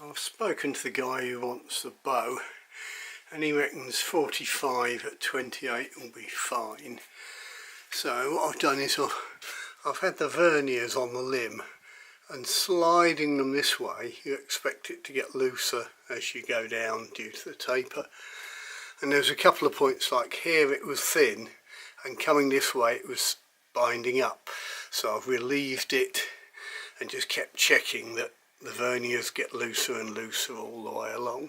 I've spoken to the guy who wants the bow and he reckons 45 at 28 will be fine. So what I've done is I've had the verniers on the limb, and sliding them this way you expect it to get looser as you go down due to the taper. And there's a couple of points, like here it was thin and coming this way it was binding up, so I've relieved it and just kept checking that the verniers get looser and looser all the way along.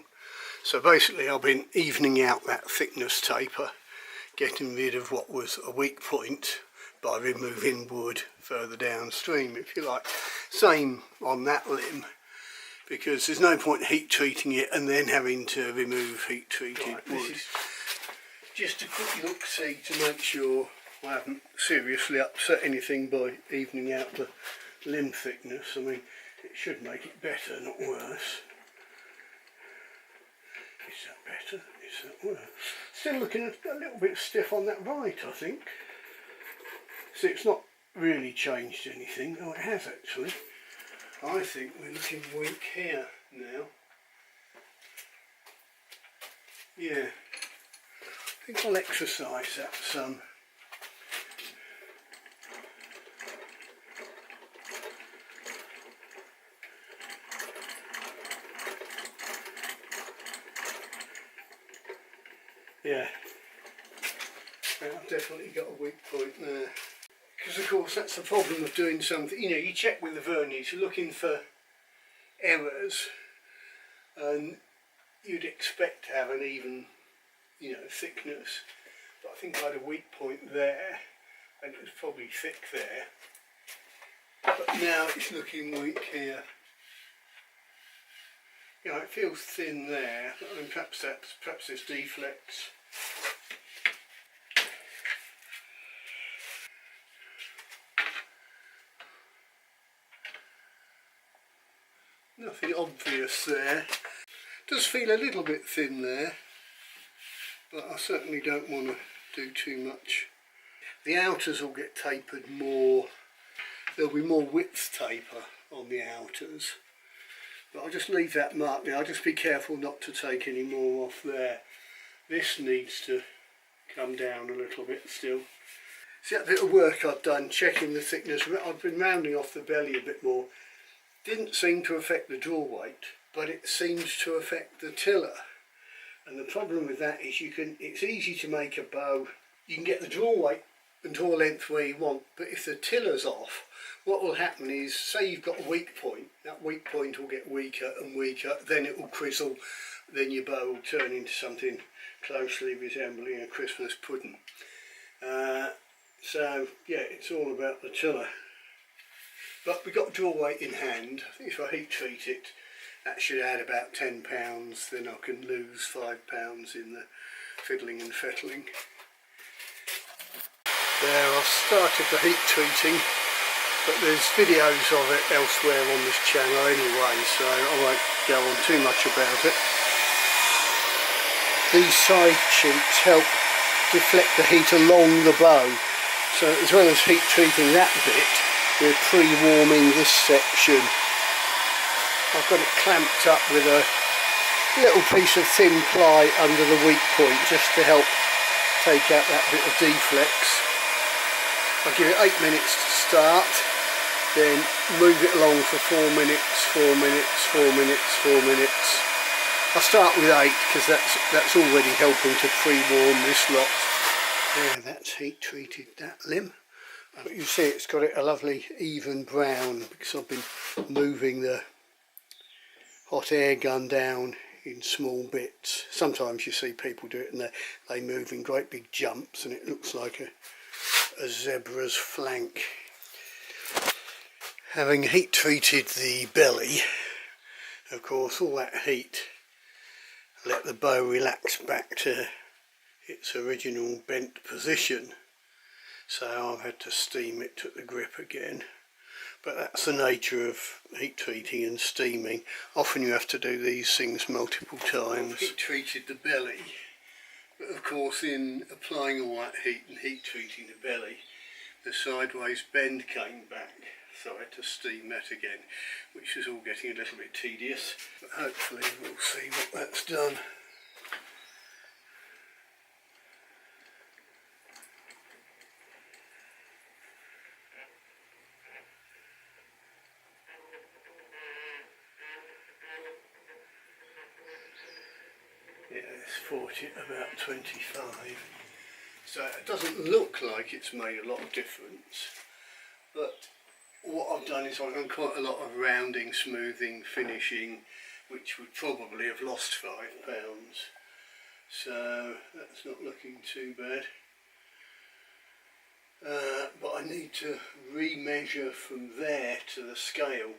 So basically I've been evening out that thickness taper, getting rid of what was a weak point by removing wood further downstream, if you like. Same on that limb, because there's no point heat treating it and then having to remove heat treated wood. This is just a quick look see to make sure I haven't seriously upset anything by evening out the limb thickness. I mean, it should make it better, not worse. Is that better? Is that worse? Still looking a little bit stiff on that right, I think. See, it's not really changed anything. Oh, it has actually. I think we're looking weak here now. Yeah. I think I'll exercise that some. Yeah, I've definitely got a weak point there. Because of course that's the problem of doing something, you know, you check with the verniers, you're looking for errors, and you'd expect to have an even, you know, thickness. But I think I had a weak point there, and it was probably thick there. But now it's looking weak here. You know, it feels thin there. I mean, perhaps there's deflects. Nothing obvious there. Does feel a little bit thin there, but I certainly don't want to do too much. The outers will get tapered more. There'll be more width taper on the outers. But I'll just leave that mark now. I'll just be careful not to take any more off there. This needs to come down a little bit still. See that bit of work I've done checking the thickness. I've been rounding off the belly a bit more. Didn't seem to affect the draw weight, but it seems to affect the tiller. And the problem with that is it's easy to make a bow. You can get the draw weight and draw length where you want, but if the tiller's off, what will happen is, say you've got a weak point, that weak point will get weaker and weaker, then it will crizzle, then your bow will turn into something closely resembling a Christmas pudding. So yeah, it's all about the tiller. But we've got draw weight in hand. I think if I heat treat it, that should add about £10, then I can lose £5 in the fiddling and fettling. There, I've started the heat treating, but there's videos of it elsewhere on this channel anyway, so I won't go on too much about it. These side sheets help deflect the heat along the bow, so as well as heat treating that bit, we're pre-warming this section. I've got it clamped up with a little piece of thin ply under the weak point just to help take out that bit of deflex. I'll give it 8 minutes to start, then move it along for 4 minutes, 4 minutes, 4 minutes, 4 minutes. I'll start with 8 because that's already helping to pre-warm this lot. There, that's heat treated that limb. But you see it's got it a lovely even brown because I've been moving the hot air gun down in small bits. Sometimes you see people do it and they move in great big jumps and it looks like a zebra's flank. Having heat treated the belly, of course all that heat let the bow relax back to its original bent position, so I've had to steam it to the grip again. But that's the nature of heat treating and steaming. Often you have to do these things multiple times. I've heat treated the belly, but of course in applying all that heat and heat treating the belly, the sideways bend came back. so I had to steam that again, which is all getting a little bit tedious, but hopefully we'll see what that's done. Yeah, it's 40 at about 25. So it doesn't look like it's made a lot of difference, but what I've done is I've done quite a lot of rounding, smoothing, finishing, which would probably have lost £5. So that's not looking too bad. But I need to remeasure from there to the scale,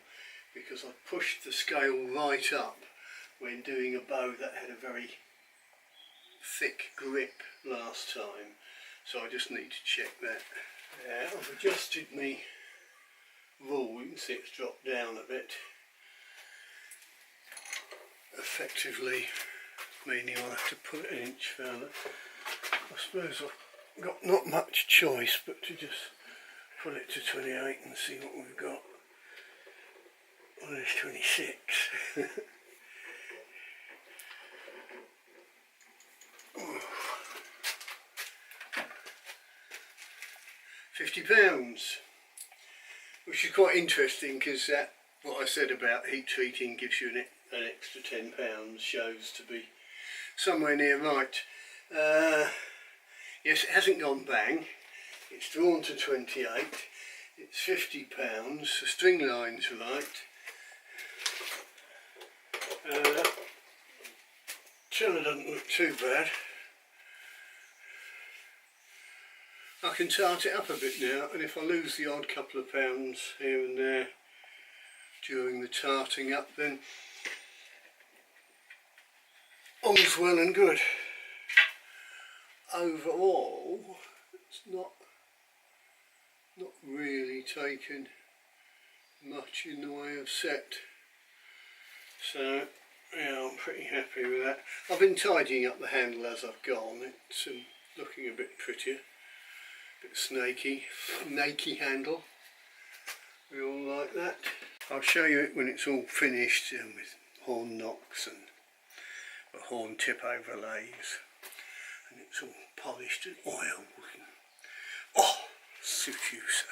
because I pushed the scale right up when doing a bow that had a very thick grip last time, so I just need to check that. Yeah, I've adjusted my rule, you can see it's dropped down a bit, effectively meaning I'll have to put it an inch further. I suppose I've got not much choice but to just put it to 28 and see what we've got. Well, there's 26. £50, which is quite interesting, because that, what I said about heat treating gives you an extra £10, shows to be somewhere near right. Yes, it hasn't gone bang, it's drawn to 28, it's £50, the string line's right. Chiller doesn't look too bad. I can tart it up a bit now, and if I lose the odd couple of pounds here and there during the tarting up, then all's well and good. Overall, it's not really taken much in the way of set, so yeah, I'm pretty happy with that. I've been tidying up the handle as I've gone. It's looking a bit prettier, a bit snaky handle. We all like that. I'll show you it when it's all finished, with horn knocks and horn tip overlays, and it's all polished and oiled. Oh, suit you, sir.